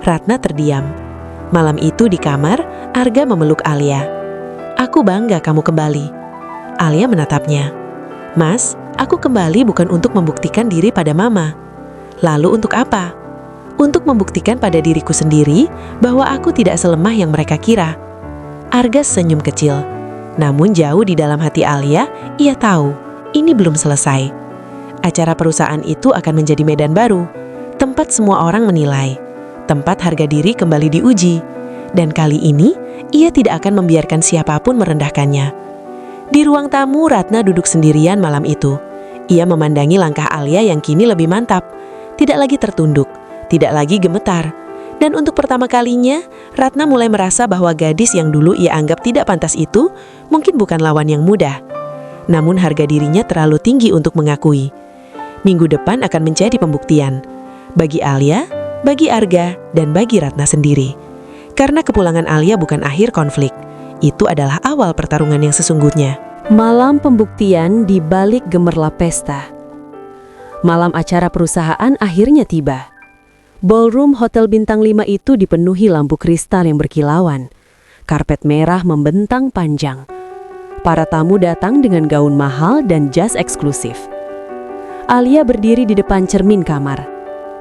Ratna terdiam. Malam itu di kamar, Arga memeluk Alia. Aku bangga kamu kembali. Alia menatapnya. Mas, aku kembali bukan untuk membuktikan diri pada mama. Lalu untuk apa? Untuk membuktikan pada diriku sendiri bahwa aku tidak selemah yang mereka kira. Arga senyum kecil. Namun jauh di dalam hati Alia, ia tahu ini belum selesai. Acara perusahaan itu akan menjadi medan baru, tempat semua orang menilai, tempat harga diri kembali diuji. Dan kali ini, ia tidak akan membiarkan siapapun merendahkannya. Di ruang tamu, Ratna duduk sendirian malam itu. Ia memandangi langkah Alia yang kini lebih mantap, tidak lagi tertunduk, tidak lagi gemetar. Dan untuk pertama kalinya, Ratna mulai merasa bahwa gadis yang dulu ia anggap tidak pantas itu mungkin bukan lawan yang mudah. Namun harga dirinya terlalu tinggi untuk mengakui. Minggu depan akan menjadi pembuktian. Bagi Alia, bagi Arga, dan bagi Ratna sendiri. Karena kepulangan Alia bukan akhir konflik. Itu adalah awal pertarungan yang sesungguhnya. Malam pembuktian di balik gemerlap pesta. Malam acara perusahaan akhirnya tiba. Ballroom Hotel Bintang 5 itu dipenuhi lampu kristal yang berkilauan. Karpet merah membentang panjang. Para tamu datang dengan gaun mahal dan jas eksklusif. Alia berdiri di depan cermin kamar.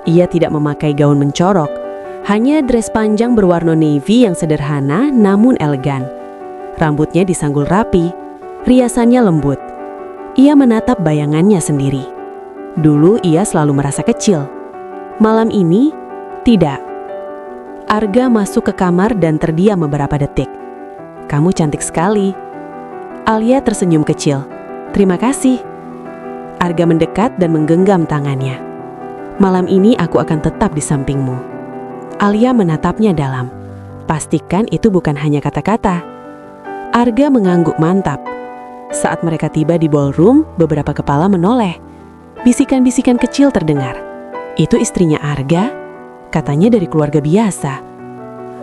Ia tidak memakai gaun mencorok, hanya dress panjang berwarna navy yang sederhana namun elegan. Rambutnya disanggul rapi, riasannya lembut. Ia menatap bayangannya sendiri. Dulu ia selalu merasa kecil. Malam ini, tidak. Arga masuk ke kamar dan terdiam beberapa detik. Kamu cantik sekali. Alia tersenyum kecil. "Terima kasih." Arga mendekat dan menggenggam tangannya. "Malam ini aku akan tetap di sampingmu." Alia menatapnya dalam. Pastikan itu bukan hanya kata-kata. Arga mengangguk mantap. Saat mereka tiba di ballroom, beberapa kepala menoleh. Bisikan-bisikan kecil terdengar. "Itu istrinya Arga?" Katanya dari keluarga biasa.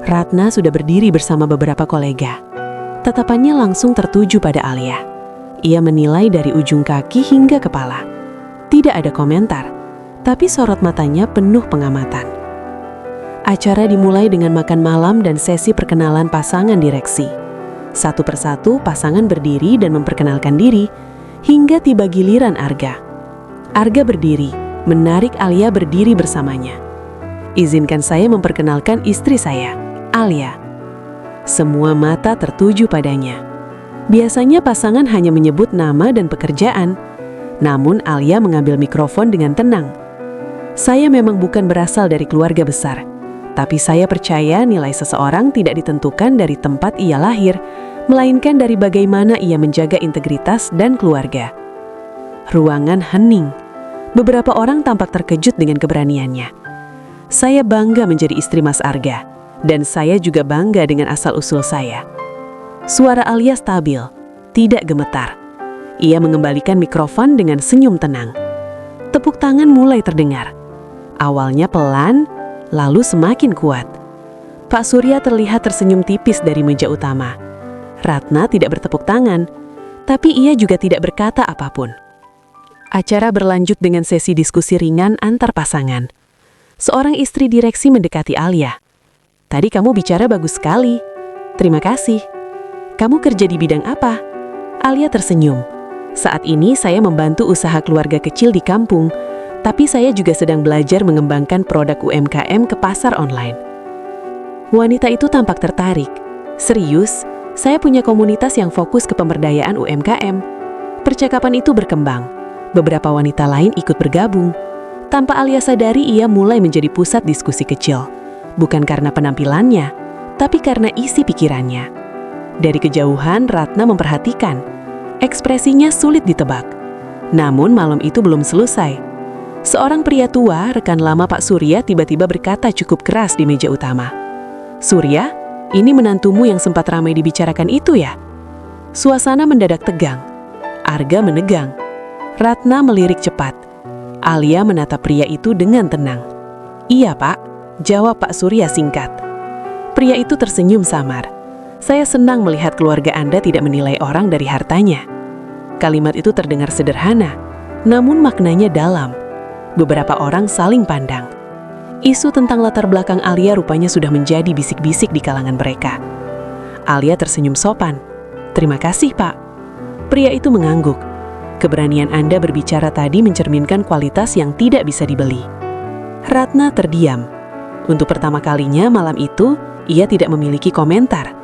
Ratna sudah berdiri bersama beberapa kolega. Tatapannya langsung tertuju pada Alia. Ia menilai dari ujung kaki hingga kepala. Tidak ada komentar, tapi sorot matanya penuh pengamatan. Acara dimulai dengan makan malam dan sesi perkenalan pasangan direksi. Satu persatu pasangan berdiri dan memperkenalkan diri, hingga tiba giliran Arga. Arga berdiri, menarik Alia berdiri bersamanya. "Izinkan saya memperkenalkan istri saya, Alia." Semua mata tertuju padanya. Biasanya pasangan hanya menyebut nama dan pekerjaan, namun Alia mengambil mikrofon dengan tenang. "Saya memang bukan berasal dari keluarga besar, tapi saya percaya nilai seseorang tidak ditentukan dari tempat ia lahir, melainkan dari bagaimana ia menjaga integritas dan keluarga." Ruangan hening. Beberapa orang tampak terkejut dengan keberaniannya. "Saya bangga menjadi istri Mas Arga, dan saya juga bangga dengan asal-usul saya." Suara Alia stabil, tidak gemetar. Ia mengembalikan mikrofon dengan senyum tenang. Tepuk tangan mulai terdengar. Awalnya pelan, lalu semakin kuat. Pak Surya terlihat tersenyum tipis dari meja utama. Ratna tidak bertepuk tangan, tapi ia juga tidak berkata apapun. Acara berlanjut dengan sesi diskusi ringan antar pasangan. Seorang istri direksi mendekati Alia. "Tadi kamu bicara bagus sekali. Terima kasih. Kamu kerja di bidang apa?" Alia tersenyum. "Saat ini saya membantu usaha keluarga kecil di kampung, tapi saya juga sedang belajar mengembangkan produk UMKM ke pasar online." Wanita itu tampak tertarik. "Serius, saya punya komunitas yang fokus ke pemberdayaan UMKM." Percakapan itu berkembang. Beberapa wanita lain ikut bergabung. Tanpa Alia sadari, ia mulai menjadi pusat diskusi kecil. Bukan karena penampilannya, tapi karena isi pikirannya. Dari kejauhan, Ratna memperhatikan. Ekspresinya sulit ditebak. Namun malam itu belum selesai. Seorang pria tua, rekan lama Pak Surya, tiba-tiba berkata cukup keras di meja utama. "Surya, ini menantumu yang sempat ramai dibicarakan itu ya?" Suasana mendadak tegang. Arga menegang. Ratna melirik cepat. Alia menatap pria itu dengan tenang. "Iya, Pak," jawab Pak Surya singkat. Pria itu tersenyum samar. "Saya senang melihat keluarga Anda tidak menilai orang dari hartanya." Kalimat itu terdengar sederhana, namun maknanya dalam. Beberapa orang saling pandang. Isu tentang latar belakang Alia rupanya sudah menjadi bisik-bisik di kalangan mereka. Alia tersenyum sopan. "Terima kasih, Pak." Pria itu mengangguk. "Keberanian Anda berbicara tadi mencerminkan kualitas yang tidak bisa dibeli." Ratna terdiam. Untuk pertama kalinya malam itu, ia tidak memiliki komentar.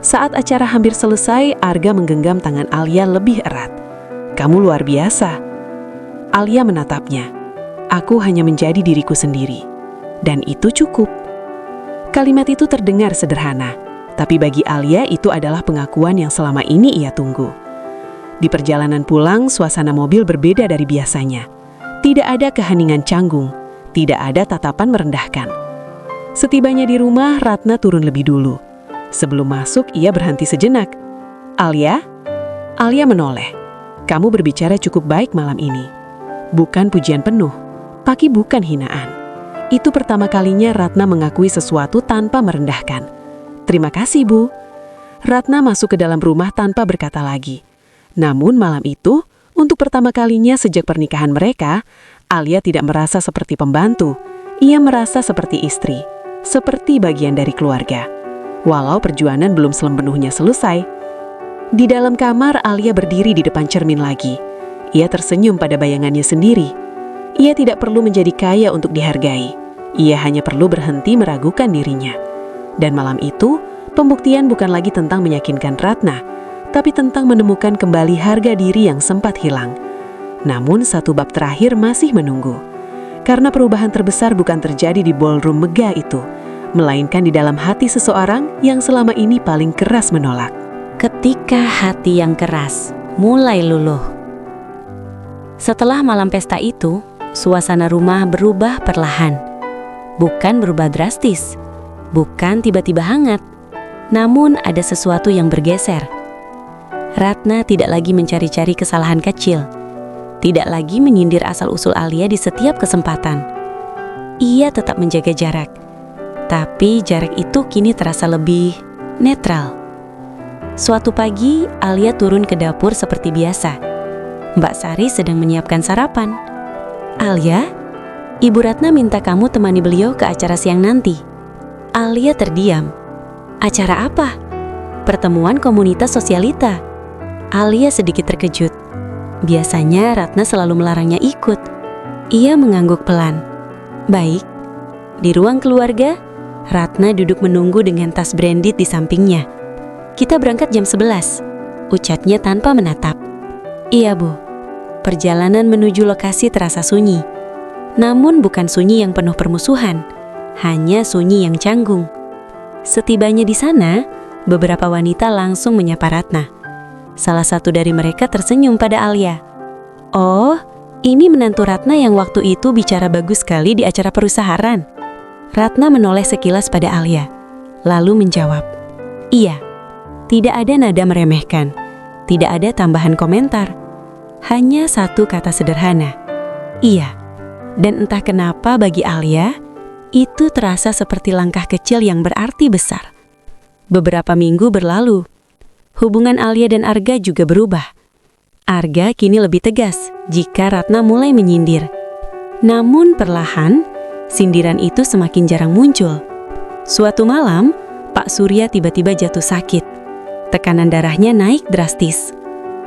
Saat acara hampir selesai, Arga menggenggam tangan Alia lebih erat. "Kamu luar biasa." Alia menatapnya. "Aku hanya menjadi diriku sendiri. Dan itu cukup." Kalimat itu terdengar sederhana, tapi bagi Alia itu adalah pengakuan yang selama ini ia tunggu. Di perjalanan pulang, suasana mobil berbeda dari biasanya. Tidak ada keheningan canggung, tidak ada tatapan merendahkan. Setibanya di rumah, Ratna turun lebih dulu. Sebelum masuk, ia berhenti sejenak. "Alia?" Alia menoleh. "Kamu berbicara cukup baik malam ini." Bukan pujian penuh, tapi bukan hinaan. Itu pertama kalinya Ratna mengakui sesuatu tanpa merendahkan. "Terima kasih, Bu." Ratna masuk ke dalam rumah tanpa berkata lagi. Namun malam itu, untuk pertama kalinya sejak pernikahan mereka, Alia tidak merasa seperti pembantu. Ia merasa seperti istri, seperti bagian dari keluarga. Walau perjuangan belum sepenuhnya selesai. Di dalam kamar, Alia berdiri di depan cermin lagi. Ia tersenyum pada bayangannya sendiri. Ia tidak perlu menjadi kaya untuk dihargai. Ia hanya perlu berhenti meragukan dirinya. Dan malam itu, pembuktian bukan lagi tentang meyakinkan Ratna, tapi tentang menemukan kembali harga diri yang sempat hilang. Namun satu bab terakhir masih menunggu. Karena perubahan terbesar bukan terjadi di ballroom megah itu, melainkan di dalam hati seseorang yang selama ini paling keras menolak. ketika hati yang keras mulai luluh. Setelah malam pesta itu, suasana rumah berubah perlahan. Bukan berubah drastis, bukan tiba-tiba hangat, namun ada sesuatu yang bergeser. Ratna tidak lagi mencari-cari kesalahan kecil, tidak lagi menyindir asal-usul Alia di setiap kesempatan. Ia tetap menjaga jarak, tapi jarak itu kini terasa lebih netral. Suatu pagi, Alia turun ke dapur seperti biasa. Mbak Sari sedang menyiapkan sarapan. "Alia, Ibu Ratna minta kamu temani beliau ke acara siang nanti." Alia terdiam. "Acara apa?" "Pertemuan komunitas sosialita." Alia sedikit terkejut. Biasanya Ratna selalu melarangnya ikut. Ia mengangguk pelan. "Baik." Di ruang keluarga, Ratna duduk menunggu dengan tas branded di sampingnya. "Kita berangkat jam 11, ucapnya tanpa menatap. "Iya, Bu." Perjalanan menuju lokasi terasa sunyi. Namun bukan sunyi yang penuh permusuhan, hanya sunyi yang canggung. Setibanya di sana, beberapa wanita langsung menyapa Ratna. Salah satu dari mereka tersenyum pada Alia. "Oh, ini menantu Ratna yang waktu itu bicara bagus sekali di acara perusahaan." Ratna menoleh sekilas pada Alia, lalu menjawab, "Iya." Tidak ada nada meremehkan, tidak ada tambahan komentar. Hanya satu kata sederhana, "Iya." Dan entah kenapa bagi Alia, itu terasa seperti langkah kecil yang berarti besar. Beberapa minggu berlalu. Hubungan Alia dan Arga juga berubah. Arga kini lebih tegas jika Ratna mulai menyindir. Namun perlahan, sindiran itu semakin jarang muncul. Suatu malam, Pak Surya tiba-tiba jatuh sakit. Tekanan darahnya naik drastis.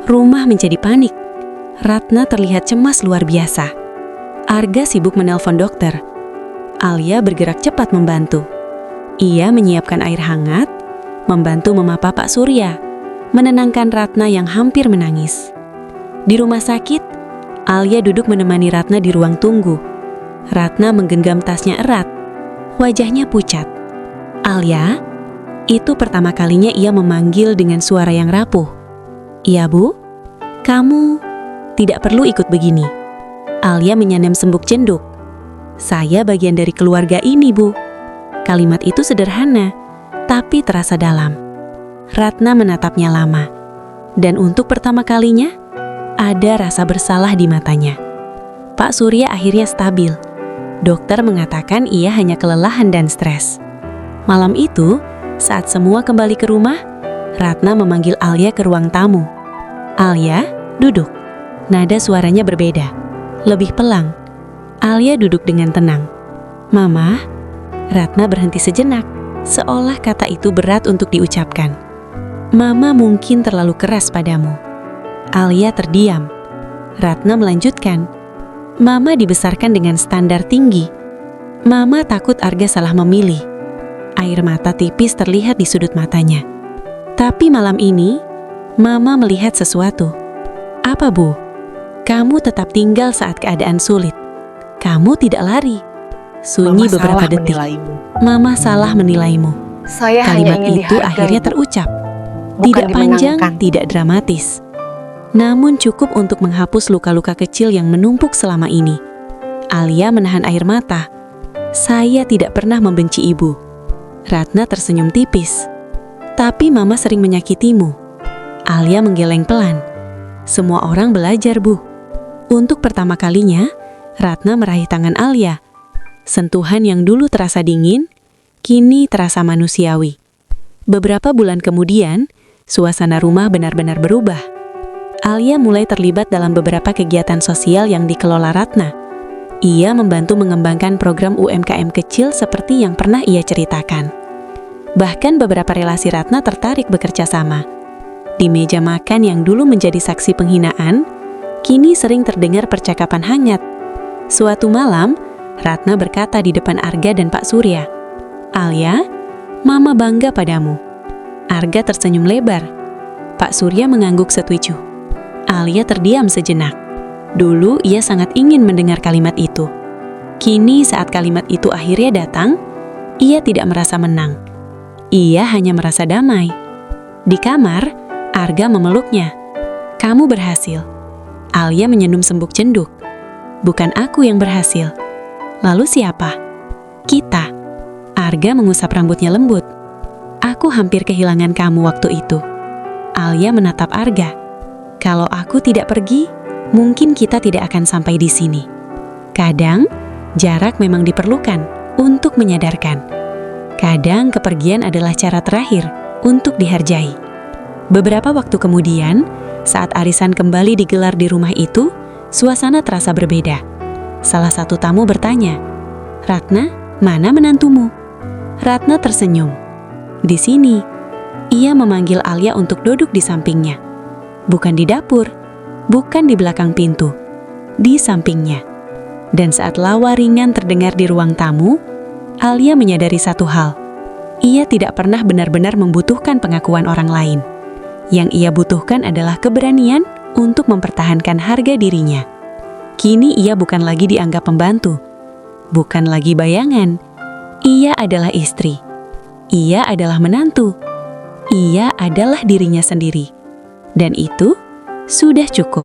Rumah menjadi panik. Ratna terlihat cemas luar biasa. Arga sibuk menelpon dokter. Alia bergerak cepat membantu. Ia menyiapkan air hangat, membantu memapa Pak Surya, menenangkan Ratna yang hampir menangis. Di rumah sakit, Alia duduk menemani Ratna di ruang tunggu. Ratna menggenggam tasnya erat. Wajahnya pucat. "Alia?" Itu pertama kalinya ia memanggil dengan suara yang rapuh. "Iya, Bu." "Kamu tidak perlu ikut begini." Alia menyanem sembuk cenduk. "Saya bagian dari keluarga ini, Bu." Kalimat itu sederhana, tapi terasa dalam. Ratna menatapnya lama, dan untuk pertama kalinya, ada rasa bersalah di matanya. Pak Surya akhirnya stabil. Dokter mengatakan ia hanya kelelahan dan stres. Malam itu, saat semua kembali ke rumah, Ratna memanggil Alia ke ruang tamu. "Alia, duduk." Nada suaranya berbeda, lebih pelang. Alia duduk dengan tenang. "Mama." Ratna berhenti sejenak, seolah kata itu berat untuk diucapkan. "Mama mungkin terlalu keras padamu." Alia terdiam. Ratna melanjutkan, "Mama dibesarkan dengan standar tinggi. Mama takut Arga salah memilih." Air mata tipis terlihat di sudut matanya. "Tapi malam ini, Mama melihat sesuatu." "Apa, Bu?" "Kamu tetap tinggal saat keadaan sulit. Kamu tidak lari." Sunyi beberapa detik. "Mama salah menilaimu." Saya Kalimat itu akhirnya terucap. Tidak panjang, tidak dramatis. Namun cukup untuk menghapus luka-luka kecil yang menumpuk selama ini. Alia menahan air mata. "Saya tidak pernah membenci ibu." Ratna tersenyum tipis. "Tapi mama sering menyakitimu." Alia menggeleng pelan. "Semua orang belajar, Bu." Untuk pertama kalinya, Ratna meraih tangan Alia. Sentuhan yang dulu terasa dingin, kini terasa manusiawi. Beberapa bulan kemudian, suasana rumah benar-benar berubah. Alia mulai terlibat dalam beberapa kegiatan sosial yang dikelola Ratna. Ia membantu mengembangkan program UMKM kecil seperti yang pernah ia ceritakan. Bahkan beberapa relasi Ratna tertarik bekerja sama. Di meja makan yang dulu menjadi saksi penghinaan, kini sering terdengar percakapan hangat. Suatu malam, Ratna berkata di depan Arga dan Pak Surya, "Alia, Mama bangga padamu." Arga tersenyum lebar. Pak Surya mengangguk setuju. Alia terdiam sejenak. Dulu ia sangat ingin mendengar kalimat itu. Kini saat kalimat itu akhirnya datang, ia tidak merasa menang. Ia hanya merasa damai. Di kamar, Arga memeluknya. Kamu berhasil. Alia menyenum sembuk-cenduk. Bukan aku yang berhasil. Lalu siapa? Kita. Arga mengusap rambutnya lembut. Aku hampir kehilangan kamu waktu itu. Alia menatap Arga. Kalau aku tidak pergi, mungkin kita tidak akan sampai di sini. Kadang, jarak memang diperlukan untuk menyadarkan. Kadang kepergian adalah cara terakhir untuk dihargai. Beberapa waktu kemudian, saat arisan kembali digelar di rumah itu, suasana terasa berbeda. Salah satu tamu bertanya, "Ratna, mana menantumu?" Ratna tersenyum. Di sini, ia memanggil Alia untuk duduk di sampingnya. Bukan di dapur, bukan di belakang pintu, di sampingnya. Dan saat lawa ringan terdengar di ruang tamu, Alia menyadari satu hal. Ia tidak pernah benar-benar membutuhkan pengakuan orang lain. Yang ia butuhkan adalah keberanian untuk mempertahankan harga dirinya. Kini ia bukan lagi dianggap pembantu, bukan lagi bayangan. Ia adalah istri. Ia adalah menantu. Ia adalah dirinya sendiri. Dan itu sudah cukup.